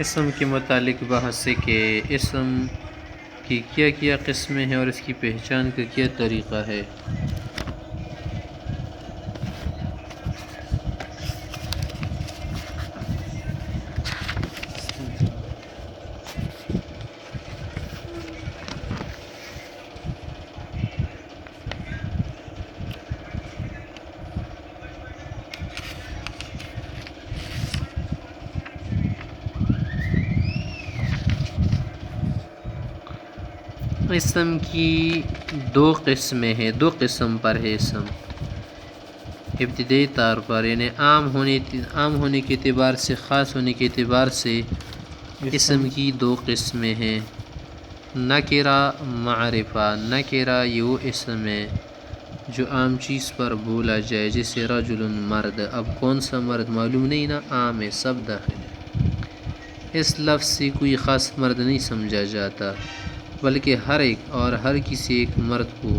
اسم کے متعلق بحث ہے کہ اسم کی کیا کیا قسمیں ہیں اور اس کی پہچان کا کیا طریقہ ہے۔ اسم کی دو قسمیں ہیں، دو قسم پر ہے اسم۔ ابتدائی طور پر یعنی عام ہونے کے اعتبار سے، خاص ہونے کے اعتبار سے اسم کی دو قسمیں ہیں، نکرہ معرفہ۔ نکرہ یہ وہ اسم ہے جو عام چیز پر بولا جائے، جیسے رجل مرد۔ اب کون سا مرد معلوم نہیں نا، عام ہے، سب داخل ہے۔ اس لفظ سے کوئی خاص مرد نہیں سمجھا جاتا، بلکہ ہر ایک اور ہر کسی ایک مرد کو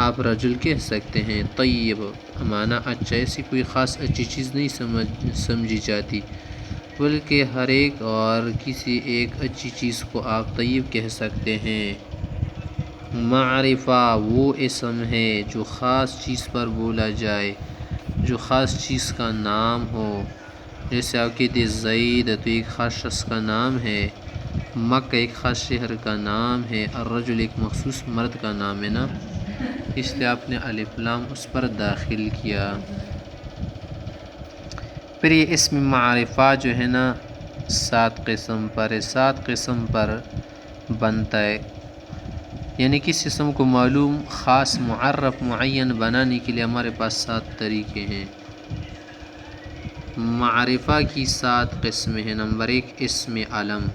آپ رجل کہہ سکتے ہیں۔ طیب معنی اچھا، ایسی کوئی خاص اچھی چیز نہیں سمجھی جاتی، بلکہ ہر ایک اور کسی ایک اچھی چیز کو آپ طیب کہہ سکتے ہیں۔ معرفہ وہ اسم ہے جو خاص چیز پر بولا جائے، جو خاص چیز کا نام ہو، جیسے آپ کہتے زید تو ایک خاص شخص کا نام ہے، مکہ ایک خاص شہر کا نام ہے، الرجل ایک مخصوص مرد کا نام ہے نا، اس لیے آپ نے الف لام اس پر داخل کیا۔ پھر یہ اسم معرفہ جو ہے نا 7 قسم پر ہے، 7 قسم پر بنتا ہے، یعنی کس اسم کو معلوم، خاص، معرف، معین بنانے کے لیے ہمارے پاس 7 طریقے ہیں۔ معرفہ کی 7 قسمیں ہیں۔ نمبر 1 اسم علم،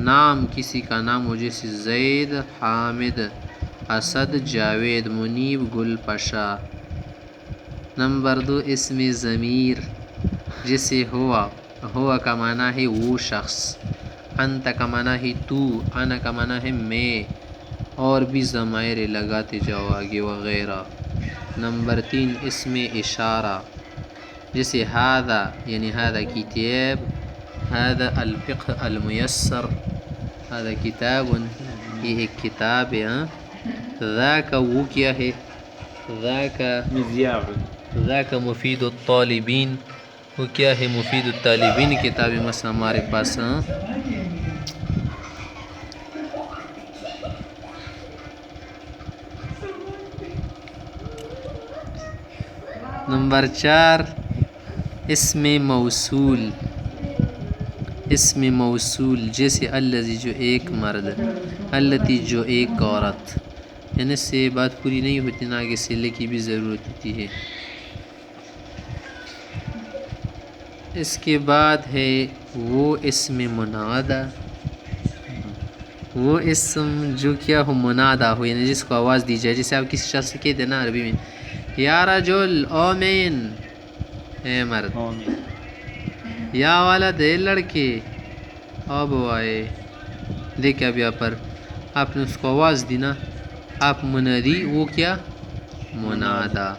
نام کسی کا نام ہو، جیسے زید، حامد، اسد، جاوید، منیب، گل پشا۔ نمبر 2 اسم ضمیر، جیسے ہوا کا معنی ہے وہ شخص، انت کا معنی ہے تو، انا کا معنی ہے میں، اور بھی ضمائر لگاتے جاؤ آگے وغیرہ۔ نمبر 3 اسم اشارہ، جیسے ھذا یعنی ھذا کتاب، ھذا الفقہ المیسر، ھذا کتاب یہ ایک کتاب ہے۔ ذاک وہ کیا ہے، ذاک مفید الطالبین، وہ کیا ہے، مفید الطالبین کتاب ہے مثلا ہمارے پاس۔ نمبر 4 اسم موصول، اسم موصول جیسے الذی جو ایک مرد، التی جو ایک عورت، یعنی اس سے بات پوری نہیں ہوتی نا، آگے صلے کی بھی ضرورت ہوتی ہے۔ اس کے بعد ہے وہ اسم منادہ، وہ اسم جو کیا ہو، منادہ ہو، یعنی جس کو آواز دی جائے، جیسے آپ کسی شخص سے کہتے ہیں نا عربی میں یا رجل اومن، اے مرد، یا ولد، اے لڑکے، او بوائے۔ دیکھیں اب یہاں پر آپ نے اس کو آواز دی نا، آپ منادی، وہ کیا، منادہ۔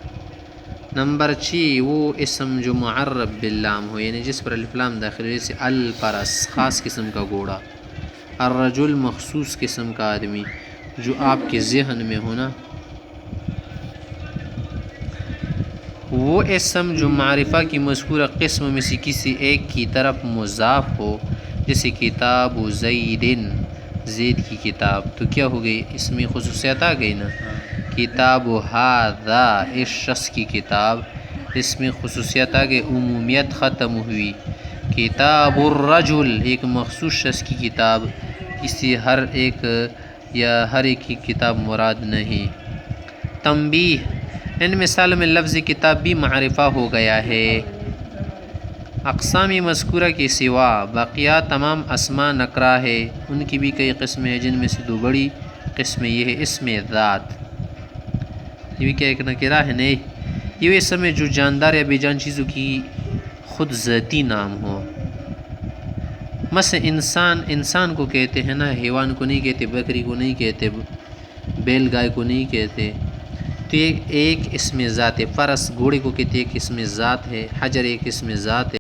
نمبر 6 وہ اسم جو معرب باللام ہو، یعنی جس پر الف لام داخل ہو، جیسے الفرس خاص قسم کا گھوڑا، الرجل مخصوص قسم کا آدمی جو آپ کے ذہن میں ہونا۔ وہ اسم جو معرفہ کی مذکورہ قسم میں سے کسی ایک کی طرف مضاف ہو، جیسے کتاب زید، زید کی کتاب، تو کیا ہو گئی، اس میں خصوصیت آ گئی نا۔ کتاب ھذا اس شخص کی کتاب، اس میں خصوصیت آ گئی، عمومیت ختم ہوئی۔ کتاب الرجل ایک مخصوص شخص کی کتاب، کسی ہر ایک یا ہر ایک کی کتاب مراد نہیں۔ تنبیہ، ان مثالوں میں لفظ کتاب بھی معرفہ ہو گیا ہے۔ اقسام مذکورہ کے سوا باقیات تمام اسماء نکرہ ہے، ان کی بھی کئی قسمیں ہیں، جن میں سے 2 بڑی قسمیں یہ ہے اسم ذات، یہ بھی کیا ایک نکرہ ہے، نہیں، یہ اسم ہے جو جاندار یا بے جان چیزوں کی خود ذاتی نام ہو، مثلا انسان کو کہتے ہیں نا، حیوان کو نہیں کہتے، بکری کو نہیں کہتے، بیل گائے کو نہیں کہتے، تو یہ ایک اسم ذات ہے۔ فرس گھوڑے کو کہتے ہیں، ایک اسم ذات ہے۔ حجر ایک اسم ذات ہے۔